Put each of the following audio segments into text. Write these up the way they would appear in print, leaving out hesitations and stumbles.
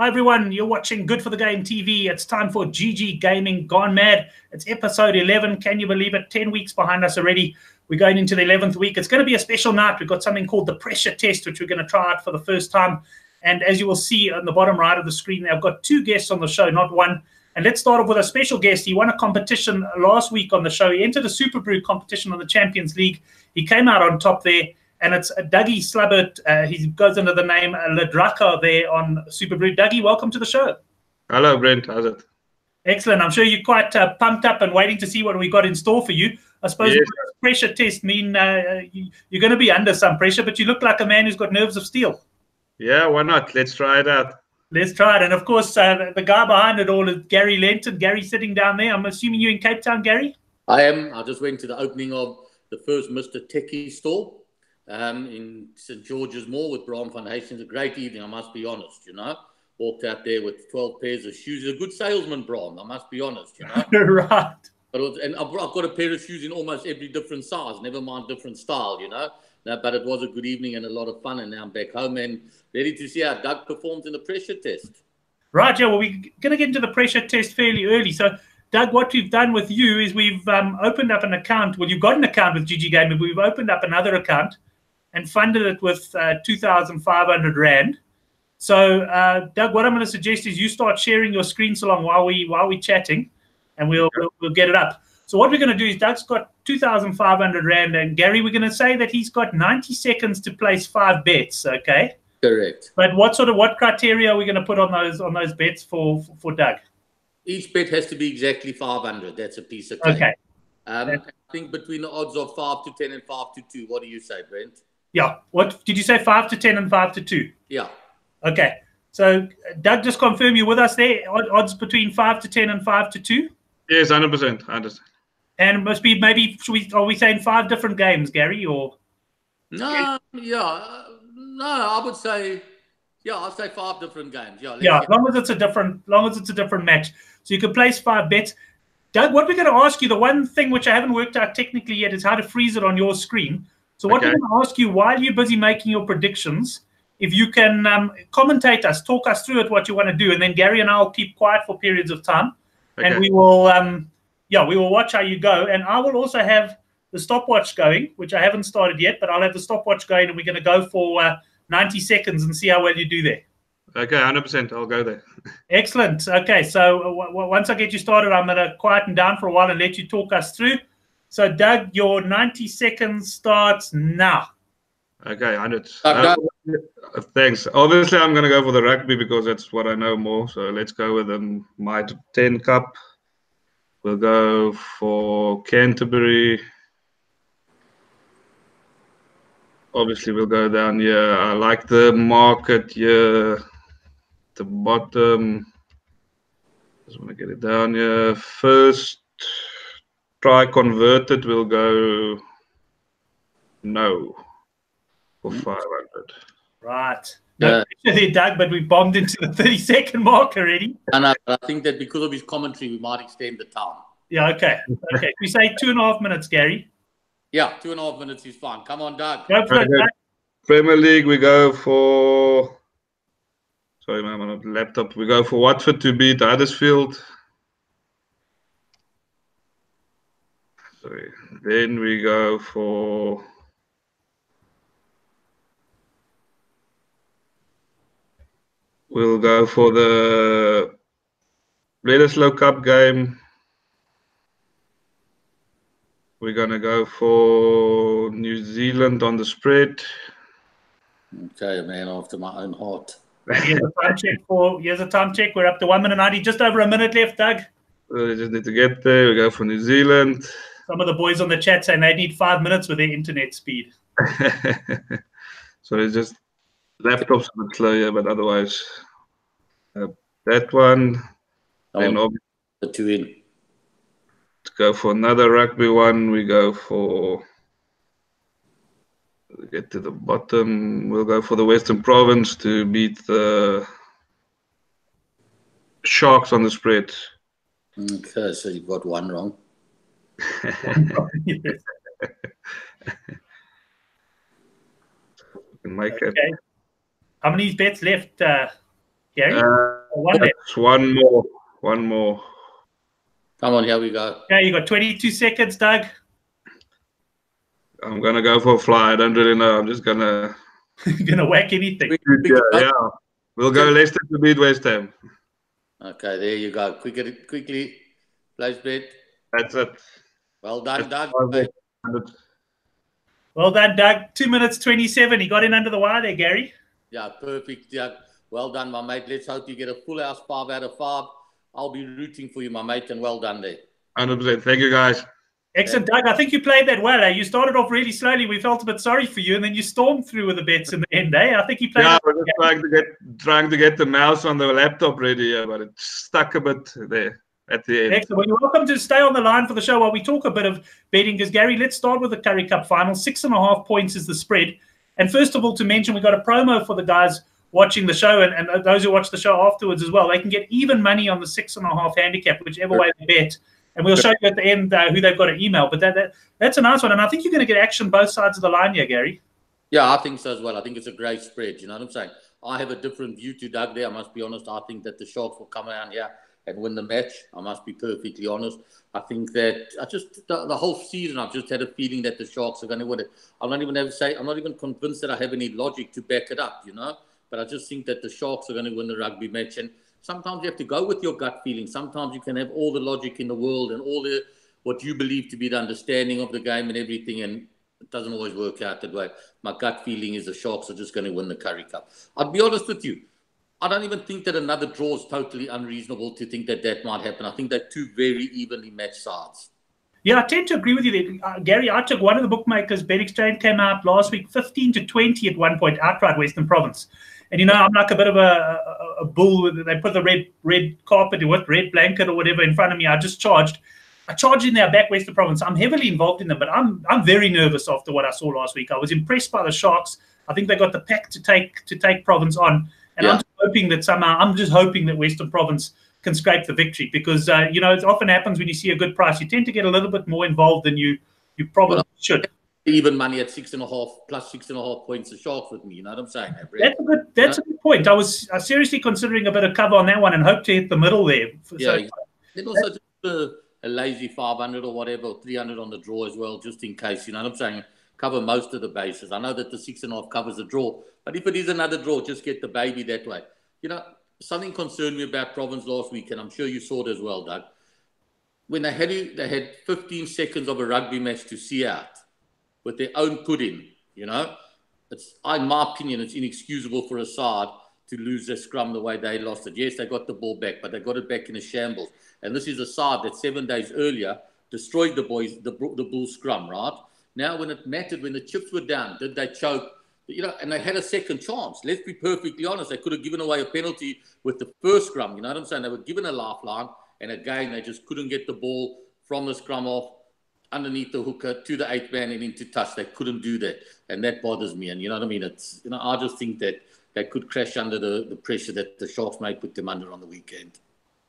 Hi everyone, you're watching Good for the Game TV. It's time for GGGaming Gone Mad. It's episode 11. Can you believe it? 10 weeks behind us already. We're going into the 11th week. It's going to be a special night. We've got something called the pressure test, which we're going to try out for the first time. And as you will see on the bottom right of the screen, I've got two guests on the show, not one. And let's start off with a special guest. He won a competition last week on the show. He entered a Super Brew competition on the Champions League. He came out on top there. And it's Dougie Slubbert. He goes under the name Ladraka there on Super Brew. Dougie, welcome to the show. Hello, Brent. How's it? Excellent. I'm sure you're quite pumped up and waiting to see what we got in store for you. I suppose Yes. the pressure test mean you're going to be under some pressure, but you look like a man who's got nerves of steel. Yeah, why not? Let's try it out. Let's try it. And, of course, the guy behind it all is Gary Lentin. Gary sitting down there. I'm assuming you're in Cape Town, Gary? I am. I just went to the opening of the first Mr. Techie store. In St. George's Mall with Bram van Hastings. A great evening, I must be honest, you know. Walked out there with 12 pairs of shoes. He's a good salesman, Bram, I must be honest, you know. Right. And I've got a pair of shoes in almost every different size, never mind different style, you know. But it was a good evening and a lot of fun, and now I'm back home and ready to see how Doug performs in the pressure test. Right, yeah, well, we're going to get into the pressure test fairly early. So, Doug, what we've done with you is we've opened up an account. Well, you've got an account with GGGaming, but we've opened up another account and funded it with 2,500 Rand. So, Doug, what I'm going to suggest is you start sharing your screen so long while we're chatting, and we'll get it up. So what we're going to do is Doug's got 2,500 Rand, and Gary, we're going to say that he's got 90 seconds to place 5 bets, okay? Correct. But what criteria are we going to put on those bets for Doug? Each bet has to be exactly 500. That's a piece of cake. Okay. I think between the odds of 5 to 10 and 5 to 2. What do you say, Brent? Yeah. What did you say? 5 to 10 and 5 to 2. Yeah. Okay. So, Doug, just confirm you're with us there. Odds between 5 to 10 and 5 to 2. Yes, 100%. I understand. And it must be maybe are we saying 5 different games, Gary? Or No, yeah, no. I would say, yeah, I'll say 5 different games. Yeah. Yeah. As long as it's a different match, so you can place 5 bets. Doug, what we're going to ask you, the one thing which I haven't worked out technically yet is how to freeze it on your screen. So what we're going to ask you while you're busy making your predictions, if you can commentate us, talk us through it, what you want to do, and then Gary and I will keep quiet for periods of time, and we will, we will watch how you go, and I will also have the stopwatch going, which I haven't started yet, but I'll have the stopwatch going, and we're going to go for 90 seconds and see how well you do there. Okay, 100%. I'll go there. Excellent. Okay, so once I get you started, I'm going to quieten down for a while and let you talk us through. So, Doug, your 90 seconds starts now. Okay, 100. Thanks. Obviously, I'm going to go for the rugby because that's what I know more. So let's go with the My 10 Cup. We'll go for Canterbury. Obviously, we'll go down here. I like the market here. The bottom. Just want to get it down here. First try converted, we'll go no for 500. Right. No pressure there, Doug, but we bombed into the 30-second mark already. And I think that because of his commentary, we might extend the time. Yeah, okay. Okay. We say 2.5 minutes, Gary. Yeah, 2.5 minutes is fine. Come on, Doug. Go for it, Doug. Premier League, we go for... Sorry, man, I'm on the laptop. We go for Watford to beat Huddersfield. Sorry. Then we go for... We'll go for the Bledisloe Cup game. We're going to go for New Zealand on the spread. Okay, man, after my own heart. Here's a time check. We're up to 1 minute 90. Just over a minute left, Doug. We just need to get there. We go for New Zealand. Some of the boys on the chat saying they need 5 minutes with their internet speed. So it's just laptops a bit slow, yeah, but otherwise that one. Then the 2 in. To go for another rugby one, we go for, get to the bottom, we'll go for the Western Province to beat the Sharks on the spread. Okay, so you've got one wrong. Make it. Okay. How many bets left, Gary? That's one more. One more. Come on, here we go. Okay, you got 22 seconds, Doug. I'm gonna go for a fly. I don't really know. I'm just gonna. You're gonna whack anything. Yeah. We'll go Leicester to beat West Ham. Okay, there you go. Quickly, place bet. That's it. Well done, Doug. Well done, Doug. 2 minutes 27. He got in under the wire there, Gary. Yeah, perfect, Doug. Well done, my mate. Let's hope you get a full house 5 out of 5. I'll be rooting for you, my mate, and well done there. 100%. Thank you, guys. Excellent, Doug. I think you played that well. You started off really slowly. We felt a bit sorry for you, and then you stormed through with the bets in the end. I think you played. Yeah, I was just trying to get the mouse on the laptop ready, but it stuck a bit there at the end. Excellent. Well, you're welcome to stay on the line for the show while we talk a bit of betting. Because Gary, let's start with the Currie Cup final. 6.5 points is the spread. And first of all, to mention, we got a promo for the guys watching the show and those who watch the show afterwards as well. They can get even money on the 6.5 handicap, whichever way they bet. And we'll show you at the end who they've got to email. But that's a nice one. And I think you're going to get action both sides of the line here, Gary. Yeah, I think so as well. I think it's a great spread. You know what I'm saying? I have a different view to Doug there. I must be honest. I think that the Sharks will come around here and win the match. I must be perfectly honest. I think that the whole season, I've just had a feeling that the Sharks are going to win it. I'm not even convinced that I have any logic to back it up, you know. But I just think that the Sharks are going to win the rugby match. And sometimes you have to go with your gut feeling. Sometimes you can have all the logic in the world and all the what you believe to be the understanding of the game and everything, and it doesn't always work out that way. My gut feeling is the Sharks are just going to win the Currie Cup. I'll be honest with you. I don't even think that another draw is totally unreasonable to think that that might happen. I think they're two very evenly matched sides. Yeah, I tend to agree with you there. Gary, I took one of the bookmakers, Bet Exchange came out last week, 15-20 at one point, outright Western Province. And, you know, I'm like a bit of a bull. They put the red carpet or red blanket or whatever in front of me. I charged in their back Western Province. I'm heavily involved in them, but I'm very nervous after what I saw last week. I was impressed by the Sharks. I think they got the pack to take Province on. And yeah. I'm just hoping that Western Province can scrape the victory because, you know, it often happens when you see a good price. You tend to get a little bit more involved than you probably should. Even money at 6.5 plus 6.5 points a Sharks with me. You know what I'm saying? That's a good point. I was seriously considering a bit of cover on that one and hope to hit the middle there. Yeah. Then also just a lazy 500 or whatever, or 300 on the draw as well, just in case. You know what I'm saying? Cover most of the bases. I know that the 6.5 covers the draw, but if it is another draw, just get the baby that way. You know, something concerned me about Province last week, and I'm sure you saw it as well, Doug. When they had 15 seconds of a rugby match to see out with their own put-in, you know, in my opinion, it's inexcusable for a side to lose their scrum the way they lost it. Yes, they got the ball back, but they got it back in a shambles. And this is a side that 7 days earlier destroyed the Bulls scrum, right? Now, when it mattered, when the chips were down, did they choke? You know, and they had a second chance. Let's be perfectly honest. They could have given away a penalty with the first scrum. You know what I'm saying? They were given a lifeline, and again, they just couldn't get the ball from the scrum off underneath the hooker to the 8th man and into touch. They couldn't do that, and that bothers me. And you know what I mean? It's, you know, I just think that they could crash under the pressure that the Sharks may put them under on the weekend.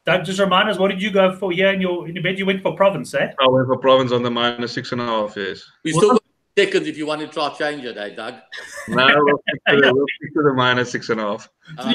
Doug, just remind us, what did you go for here in your bet? You went for Province, eh? I went for Province on the -6.5, yes. We still got seconds if you want to try change it, eh, Doug? No, we'll stick to the -6.5.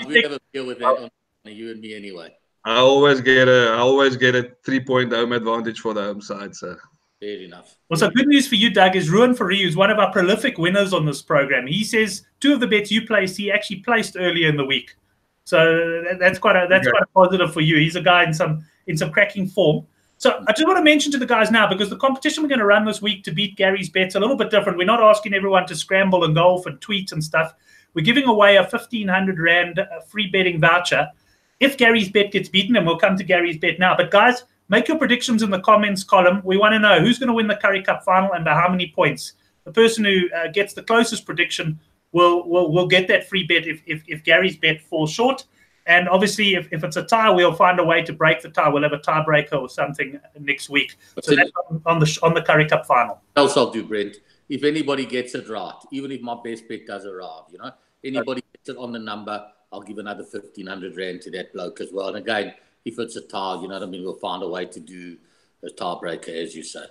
We have a deal with that on you and me anyway. I always get a 3-point home advantage for the home side, so. Fair enough. Well, so good news for you, Doug, is Ruan Fourie, who's one of our prolific winners on this program. He says 2 of the bets you placed, he actually placed earlier in the week. So that's quite a positive for you. He's a guy in some cracking form. So I just want to mention to the guys now, because the competition we're going to run this week to beat Gary's bet's a little bit different. We're not asking everyone to scramble and golf and tweet and stuff. We're giving away a 1,500 Rand free betting voucher if Gary's bet gets beaten, and we'll come to Gary's bet now. But guys, make your predictions in the comments column. We want to know who's going to win the Currie Cup final and by how many points. The person who gets the closest prediction will get that free bet if Gary's bet falls short. And obviously, if it's a tie, we'll find a way to break the tie. We'll have a tiebreaker or something next week. So that's on the Currie Cup final. Else I'll do, Brent. If anybody gets it right, even if my best bet does arrive, you know, anybody gets it on the number, I'll give another 1,500 Rand to that bloke as well. And again, if it's a tie, you know what I mean, we'll find a way to do a tiebreaker, as you say.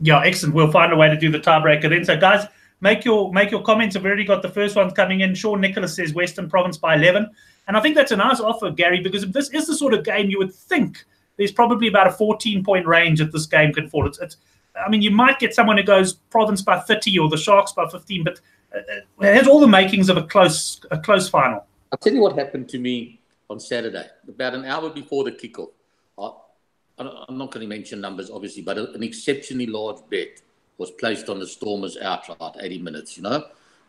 Yeah, excellent. We'll find a way to do the tiebreaker then. So, guys, make your comments. I've already got the first ones coming in. Sean Nicholas says Western Province by 11. And I think that's a nice offer, Gary, because if this is the sort of game you would think there's probably about a 14-point range that this game can fall. I mean, you might get someone who goes Province by 30 or the Sharks by 15, but it has all the makings of a close final. I'll tell you what happened to me on Saturday, about an hour before the kickoff. I'm not going to mention numbers, obviously, but an exceptionally large bet was placed on the Stormers outright, 80 minutes,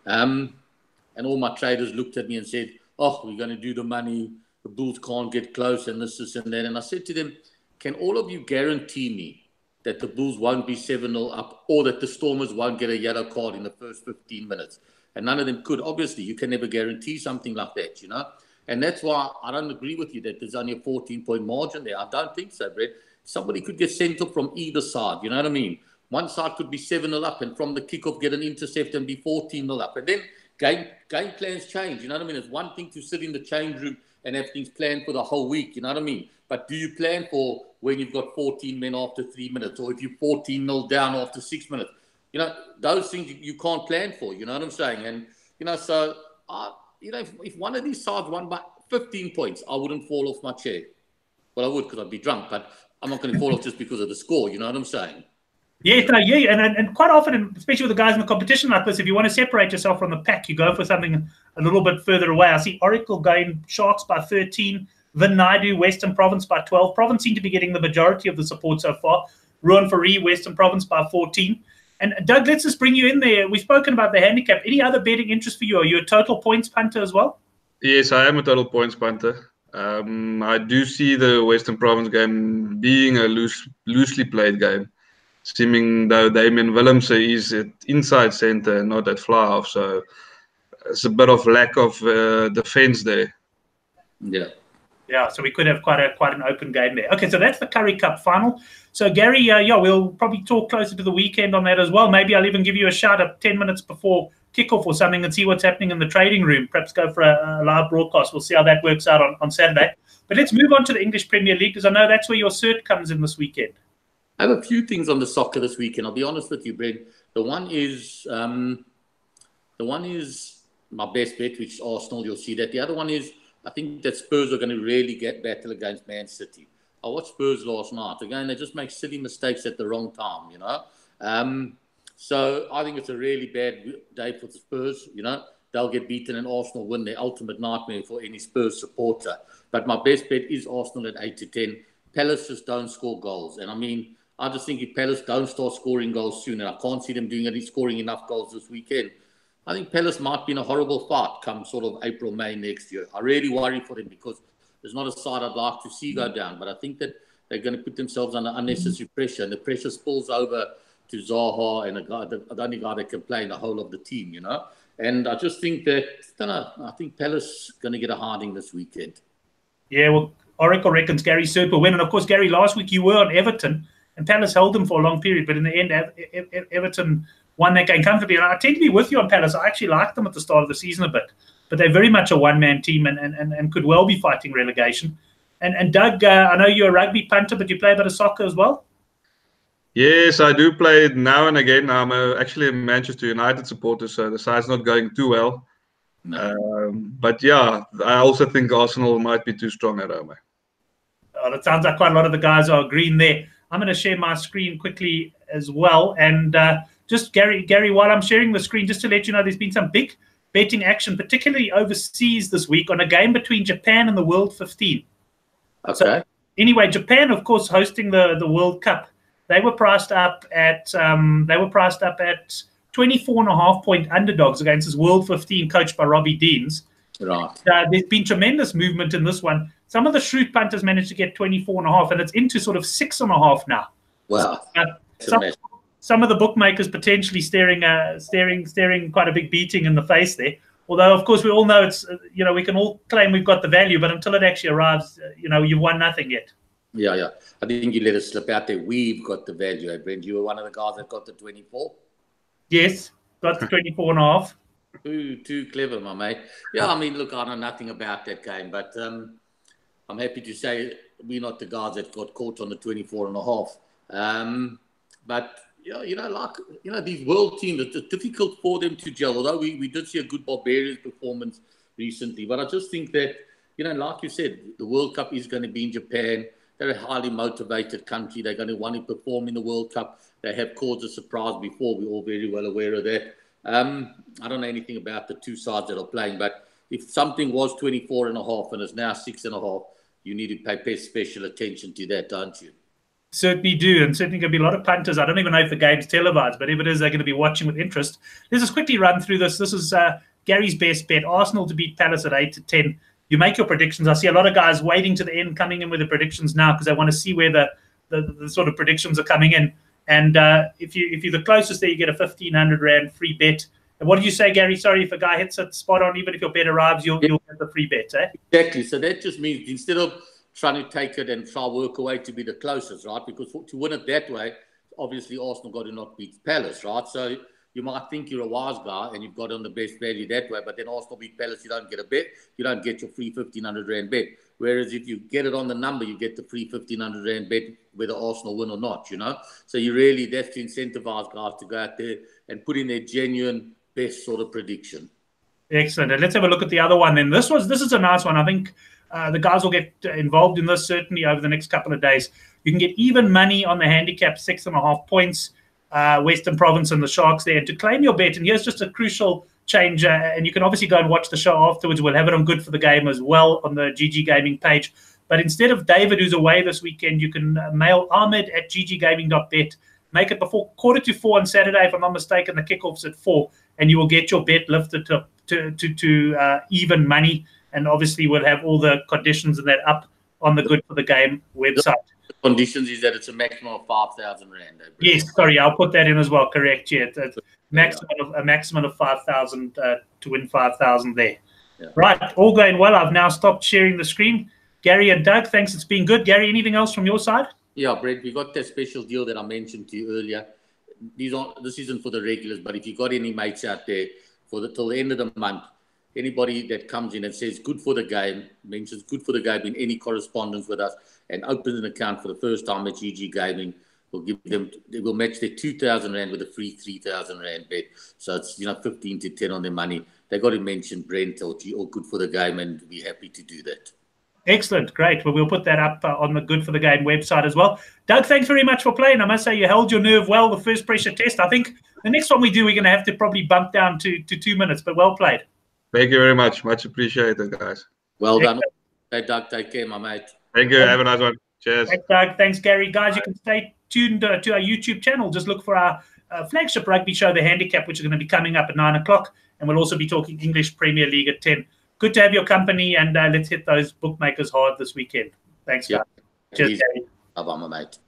and all my traders looked at me and said, oh, we're going to do the money, the Bulls can't get close, and this and that. And I said to them, can all of you guarantee me that the Bulls won't be 7-0 up, or that the Stormers won't get a yellow card in the first 15 minutes? And none of them could. Obviously, you can never guarantee something like that, And that's why I don't agree with you that there's only a 14-point margin there. I don't think so, Brett. Somebody could get sent off from either side, you know what I mean? One side could be 7-0 up and from the kickoff get an intercept and be 14-0 up. And then game plans change, you know what I mean? It's one thing to sit in the change room and have things planned for the whole week, you know what I mean? But do you plan for when you've got 14 men after 3 minutes, or if you're 14-0 down after 6 minutes? Those things you can't plan for, you know what I'm saying? And, so, if one of these sides won by 15 points, I wouldn't fall off my chair. Well, I would because I'd be drunk, but I'm not going to fall off just because of the score, you know what I'm saying? Yeah, and quite often, especially with the guys in the competition like this, if you want to separate yourself from the pack, you go for something a little bit further away. I see Oracle going Sharks by 13, Vin Naidu, Western Province by 12. Province seem to be getting the majority of the support so far. Ruan Fari, Western Province by 14. And Doug, let's just bring you in there. We've spoken about the handicap. Any other betting interest for you? Are you a total points punter as well? Yes, I am a total points punter. I do see the Western Province game being a loosely played game, seeming though Damian Willemse is at inside centre and not at fly-off. So it's a bit of lack of defence there. Yeah. Yeah, so we could have quite an open game there. Okay, so that's the Currie Cup final. So, Gary, we'll probably talk closer to the weekend on that as well. Maybe I'll even give you a shout up 10 minutes before kickoff or something and see what's happening in the trading room. Perhaps go for a live broadcast. We'll see how that works out on Saturday. But let's move on to the English Premier League, because I know that's where your cert comes in this weekend. I have a few things on the soccer this weekend. I'll be honest with you, Brent. The one is my best bet, which is Arsenal. You'll see that. The other one is, I think that Spurs are going to really get battle against Man City. I watched Spurs last night. Again, they just make silly mistakes at the wrong time, So I think it's a really bad day for the Spurs, They'll get beaten and Arsenal win, their ultimate nightmare for any Spurs supporter. But my best bet is Arsenal at 8-10. Palace just don't score goals. And I just think if Palace don't start scoring goals soon, and I can't see them scoring enough goals this weekend, I think Palace might be in a horrible fight come sort of April, May next year. I really worry for them because there's not a side I'd like to see go down. But I think that they're going to put themselves under unnecessary pressure. And the pressure spills over to Zaha and the only guy that can play in the whole of the team, And I just think that, I think Palace is going to get a harding this weekend. Yeah, well, Oracle reckons Gary Cert will win. And, of course, Gary, last week you were on Everton, and Palace held them for a long period. But in the end, Everton won that game comfortably. And I tend to be with you on Palace. I actually liked them at the start of the season a bit. But they're very much a one-man team and could well be fighting relegation. And Doug, I know you're a rugby punter, but you play a bit of soccer as well? Yes, I do play it now and again. I'm actually a Manchester United supporter, so the side's not going too well. No. But yeah, I also think Arsenal might be too strong at home. Oh, that sounds like quite a lot of the guys are agreeing there. I'm going to share my screen quickly as well. And just, Gary, while I'm sharing the screen, just to let you know, there's been some big betting action, particularly overseas this week, on a game between Japan and the World 15. Okay. So, anyway, Japan, of course, hosting the World Cup. They were priced up at 24.5-point underdogs against this World 15 coached by Robbie Deans. Right. There's been tremendous movement in this one. Some of the shrewd punters managed to get 24.5, and it's into sort of 6.5 now. Wow. Some of the bookmakers potentially staring quite a big beating in the face there. Although, of course, we all know it's we can all claim we've got the value, but until it actually arrives, you've won nothing yet. Yeah. I think you let us slip out there. We've got the value, Brent. You were one of the guys that got the 24. Yes, got the 24.5. Too clever, my mate. Yeah, look, I know nothing about that game, but I'm happy to say we're not the guys that got caught on the 24.5. But Yeah, these world teams, it's difficult for them to gel. Although we did see a good Barbarians performance recently, but I just think that, like you said, the World Cup is going to be in Japan. They're a highly motivated country. They're going to want to perform in the World Cup. They have caused a surprise before. We're all very well aware of that. I don't know anything about the two sides that are playing, but if something was 24.5 and is now 6.5, you need to pay special attention to that, don't you? Certainly do, and certainly going to be a lot of punters. I don't even know if the game's televised, but if it is, they're going to be watching with interest. Let's just quickly run through this. This is Gary's best bet. Arsenal to beat Palace at 8-10. You make your predictions. I see a lot of guys waiting to the end, coming in with the predictions now because they want to see where the sort of predictions are coming in. And if you're the closest there, you get a 1,500 Rand free bet. And what did you say, Gary? Sorry, if a guy hits it spot on, even if your bet arrives, you'll get the free bet, eh? Exactly. So that just means instead of trying to take it and try work away to be the closest, right? Because to win it that way, obviously Arsenal got to not beat Palace, right? So you might think you're a wise guy and you've got on the best value that way, but then Arsenal beat Palace, you don't get a bet. You don't get your free 1,500 Rand bet. Whereas if you get it on the number, you get the free 1,500 Rand bet whether Arsenal win or not, So that's to incentivize guys to go out there and put in their genuine best sort of prediction. Excellent. And let's have a look at the other one then. This is a nice one. I think the guys will get involved in this certainly over the next couple of days. You can get even money on the handicap, 6.5 points, Western Province and the Sharks there. And to claim your bet, and here's just a crucial change, and you can obviously go and watch the show afterwards. We'll have it on Good for the Game as well on the GG Gaming page. But instead of David, who's away this weekend, you can mail Ahmed at gggaming.bet. Make it before 3:45 on Saturday, if I'm not mistaken. The kickoff's at 4, and you will get your bet lifted to even money. And obviously, we'll have all the conditions and that up on the Good for the Game website. The conditions is that it's a maximum of 5,000 Rand. Yes, sorry, I'll put that in as well. Correct, yeah. It's a maximum of 5,000 to win 5,000 there. Yeah. Right, all going well. I've now stopped sharing the screen. Gary and Doug, thanks. It's been good. Gary, anything else from your side? Yeah, Brent, we got that special deal that I mentioned to you earlier. This isn't for the regulars, but if you got any mates out there till the end of the month, anybody that comes in and says good for the game, mentions good for the game in any correspondence with us and opens an account for the first time at GG Gaming, we'll match their 2,000 Rand with a free 3,000 Rand bet. So it's 15 to 10 on their money. They got to mention Brent or good for the game, and we'll be happy to do that. Excellent, great. Well, we'll put that up on the Good for the Game website as well. Doug, thanks very much for playing. I must say you held your nerve well, the first pressure test. I think the next one we do, we're going to have to probably bump down to 2 minutes, but well played. Thank you very much. Much appreciated, guys. Well done. Hey, Doug, take care, my mate. Thank you. Have a nice one. Cheers. Thanks, Doug. Thanks, Gary. Guys, you can stay tuned to our YouTube channel. Just look for our flagship rugby show, The Handicap, which is going to be coming up at 9 o'clock. And we'll also be talking English Premier League at 10. Good to have your company, and let's hit those bookmakers hard this weekend. Thanks, guys. Cheers, Gary. Bye-bye, my mate.